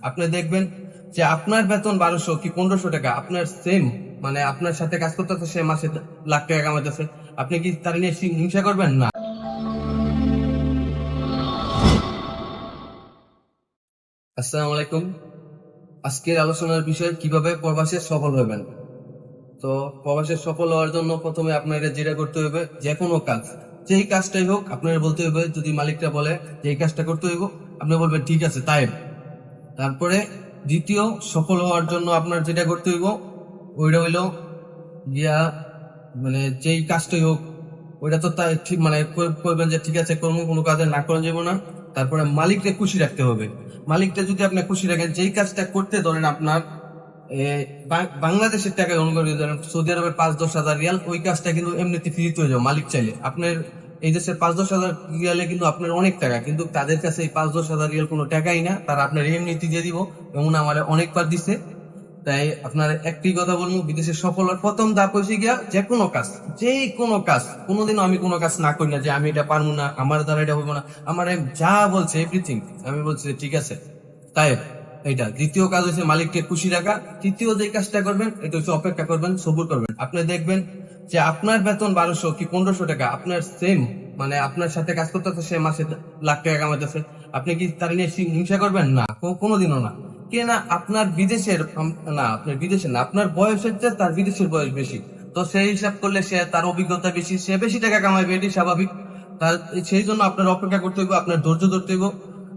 আপনি দেখবেন যে আপনার বেতন 1200 কি 1500 টাকা, আপনার সেম মানে আপনার সাথে কাজ করতেছে, সে মাসে লাখ টাকা কামাইতেছে। আপনি কি তার নিয়ে হিংসা করবেন? না। আসসালামু আলাইকুম। আজকের আলোচনার বিষয় কিভাবে প্রবাসে সফল হবেন। তো প্রবাসে সফল হওয়ার জন্য প্রথমে আপনাকে যেটা করতে হবে, যে কোনো কাজ, যেই কাজটাই হোক আপনার বলতে হবে। যদি মালিকরা বলে যে এই কাজটা করতে হইব, আপনি বলবেন ঠিক আছে তাই। তারপরে দ্বিতীয়, সফল হওয়ার জন্য আপনার যেটা করতে হইব ওইটা হইলো গিয়া মানে যেই কাজটাই হোক ওইটা তো তাই ঠিক মানে করবেন যে ঠিক আছে করবো, কোনো কাজে না করা যাবো না। তারপরে মালিককে খুশি রাখতে হবে। মালিককে যদি আপনি খুশি রাখেন, যেই কাজটা করতে ধরেন আপনার বাংলাদেশের টাকায় অনুকরণ ধরেন সৌদি আরবের 5-10 হাজার রিয়াল, ওই কাজটা কিন্তু এমনিতে ফ্রিতে হয়ে যাবে মালিক চাইলে। আপনার এই দেশের 5-10 হাজার রিয়ালে কিন্তু আপনার অনেক টাকা, কিন্তু তাদের কাছে এই 5-10 হাজার রিয়াল কোনো টাকাই না, তারা আপনার এমনিতে দিয়ে দিব। এমন আমার অনেকবার দিছে। তাই আপনার একটি কথা বলবো, বিদেশে সফল হওয়ার প্রথম ধাপ হয়েছে গিয়া যে কোনো কাজ, যে কোনো কাজ। কোনোদিনও আমি কোনো কাজ না করি না যে আমি এটা পারবো না, আমার দ্বারা এটা হইব না। আমার যা বলছে এভরিথিং আমি বলছি যে ঠিক আছে তাই। এইটা দ্বিতীয় কাজ হচ্ছে মালিককে খুশি রাখা। তৃতীয় যে কাজটা করবেন এটা হচ্ছে অপেক্ষা করবেন, সবুর করবেন। আপনি দেখবেন যে আপনার বেতন 1200 কি 1500 টাকা, আপনার সেম মানে আপনার সাথে কাজ করতেছে, সে মাসে লাখ টাকা কামাইতেছে। আপনি কি তার নিয়ে হিংসা করবেন? না, কোনোদিনও না। কে না, আপনার বিদেশের না, আপনার বিদেশে না, আপনার বয়সের চেয়ে তার বিদেশের বয়স বেশি। তো সেই হিসাব করলে সে তার অভিজ্ঞতা বেশি, সে বেশি টাকা কামাইবে, এটি স্বাভাবিক। তার সেই জন্য আপনার অপেক্ষা করতে হইব, আপনার ধৈর্য ধরতে হইব।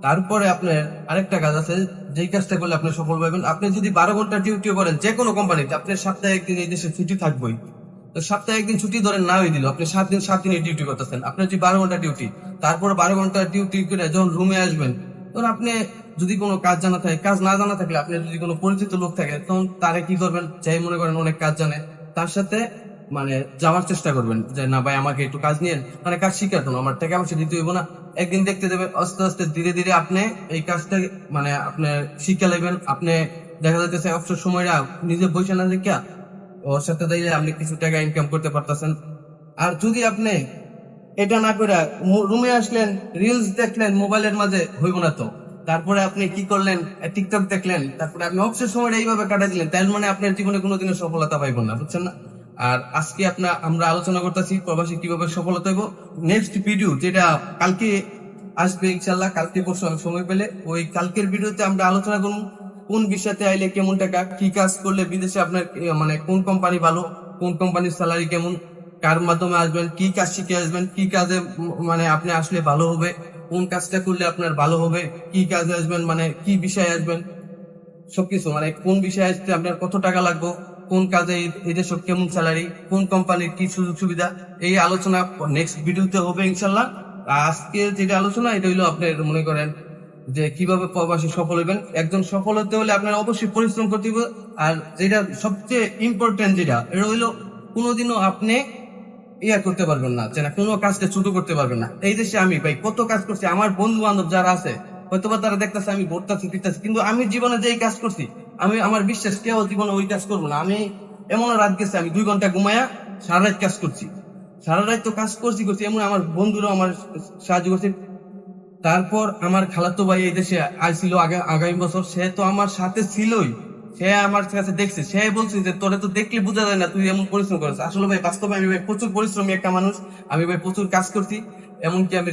তারপরে আপনার আরেকটা কাজ আছে, যেই কাজটা করলে আপনি সফল পাবেন। আপনি যদি 12 ঘন্টা ডিউটি করেন যে কোনো কোম্পানিতে, আপনার সপ্তাহে একদিন এই দেশে ছুটি থাকবেই। তো সপ্তাহে একদিন ছুটি ধরেন না হয়ে দিল, আপনি 7 দিন 7 দিনের ডিউটি করতেছেন, আপনার যদি 12 ঘন্টা ডিউটি, তারপরে 12 ঘন্টা ডিউটি করে যখন রুমে আসবেন, তখন আপনি যদি কোনো কাজ জানা থাকে, কাজ না জানা থাকলে আপনি যদি কোনো পরিচিত লোক থাকে, তখন তারে কি করবেন, যাই মনে করেন অনেক কাজ জানে, তার সাথে মানে যাওয়ার চেষ্টা করবেন যে না ভাই আমাকে একটু কাজ নিয়ে মানে কাজ শিখাতো না, আমার টাকা পয়সা দিতে হইব না। একদিন দেখতে দেবে, আস্তে আস্তে ধীরে ধীরে আপনি এই কাজটা মানে আপনি শিখে নেবেন। আপনি দেখা যাইতেছে অবসর সময়টা নিজে বসে না দেখা ওর সাথে দিয়ে আপনি কিছু টাকা ইনকাম করতে পারতেছেন। আর যদি আপনি এটা না করে রুমে আসলেন, রিলস দেখলেন মোবাইলের মাঝে, হইব না তো। তারপরে আপনি কি করলেন, টিকটক দেখলেন, তারপরে আপনি অবসর সময়টা এইভাবে কাটাই দিলেন, তাই মানে আপনার জীবনে কোনোদিনও সফলতা পাইবেন না, বুঝছেন না? আর আজকে আমরা আলোচনা করতেছি প্রবাসী কিভাবে সফলতা হইব। নেক্সট ভিডিও যেটা কালকে আসবে ইনশাল্লাহ, কালকে পরশু আমি সময় পেলে ওই কালকের ভিডিওতে আমরা আলোচনা করব কোন বিষয়তে আইলে কেমন টাকা, কি কাজ করলে বিদেশে আপনার মানে কোন কোম্পানি ভালো, কোন কোম্পানির স্যালারি কেমন, কার মাধ্যমে আসবেন, কি কাজ শিখে আসবেন, কি কাজে মানে আপনি আসলে ভালো হবে, কোন কাজটা করলে আপনার ভালো হবে, কি কাজে আসবেন মানে কি বিষয়ে আসবেন, সবকিছু মানে কোন বিষয়ে আসতে আপনার কত টাকা লাগবে, কোন কাজে এই দেশে কেমন স্যালারি, কোন কোম্পানির কি সুযোগ সুবিধা, এই আলোচনা নেক্সট ভিডিওতে হবে ইনশাল্লাহ। আজকে যেটা আলোচনা এটা হইলো আপনার মনে করেন যে কিভাবে প্রবাসী সফল হবেন। একজন সফল হতে হলে আপনার অবশ্যই পরিশ্রম করতে হবে। আর যেটা সবচেয়ে ইম্পর্টেন্ট যেটা এটা হইলো, কোনোদিনও আপনি ইয়া করতে পারবেন না যে না কোনো কাজকে ছোট করতে পারবেন না। এই দেশে আমি ভাই কত কাজ করছি, আমার বন্ধু বান্ধব যারা আছে হয়তোবা তারা দেখতেছে আমি ঘুরতেছি ফিরতেছি, কিন্তু আমি জীবনে যে কাজ করছি, আমি আমার বিশ্বাস কেউ জীবনে ওই কাজ করবো না। আমি এমন রাত গেছে আমি 2 ঘন্টা ঘুমায়া সারা রাত কাজ করছি, সারা রাত তো কাজ করছি এমন আমার বন্ধুরাও আমার সাহায্য করছে। তারপর আমার খালাতো ভাই এই দেশে আইছিল আগামী বছর, সে তো আমার সাথে ছিলই। সে আমার কাছে দেখছে, সে বলছে যে তোরে তো দেখলে বোঝা যায় না তুই এমন পরিশ্রম করিস। আসলে ভাই বাস্তবে আমি ভাই প্রচুর পরিশ্রমী একটা মানুষ, আমি ভাই প্রচুর কাজ করছি। এমনকি আমি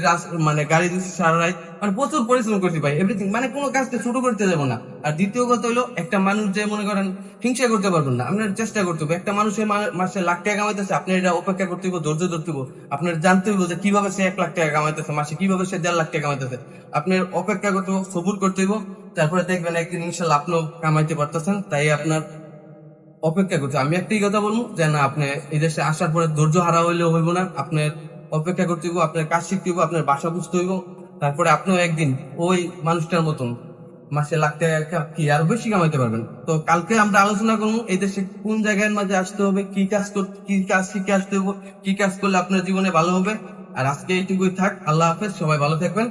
মানে গাড়ি দিচ্ছি সারা রাত, মানে প্রচুর পরিশ্রম করছি ভাই, এভরিথিং মানে কোনো কাজকে ছোট করতে যাবো না। আর দ্বিতীয় কথা হলো, একটা মানুষ যে মনে করেন হিংসা করতে পারবেন না, আপনার চেষ্টা করতে হবে। একটা মানুষের মাসে লাখ টাকা কামাইতেছে, আপনি এটা অপেক্ষা করতে হবে, ধৈর্য ধরতে হবে। আপনার জানতে হবে যে কিভাবে সে 1 লাখ টাকা কামাইতেছে, মাসে কিভাবে সে 1.5 লাখ টাকা কামাইতেছে। আপনার অপেক্ষা করতে হবে, সবুর করতে হবে। তারপরে দেখবেন একদিন ইনশাল্লাহ আপনিও কামাইতে পারতেছেন। তাই আপনার অপেক্ষা করতে, আমি একটাই কথা বলবো যে না আপনি এই দেশে আসার পরে ধৈর্য হারা হইলেও হইব না, আপনার অপেক্ষা করতে হইব, আপনার কাজ শিখতে হইব, আপনার ভাষা বুঝতে হইব। তারপরে আপনিও একদিন ওই মানুষটার মতন মাসে লাখ টাকা কি আরো বেশি কামাইতে পারবেন। তো কালকে আমরা আলোচনা করবো এই দেশে কোন জায়গার মাঝে আসতে হবে, কি কাজ করতে, কি কাজ শিখে আসতে হবে, কি কাজ করলে আপনার জীবনে ভালো হবে। আর আজকে এইটুকুই থাক, আল্লাহ হাফেজ, সবাই ভালো থাকবেন।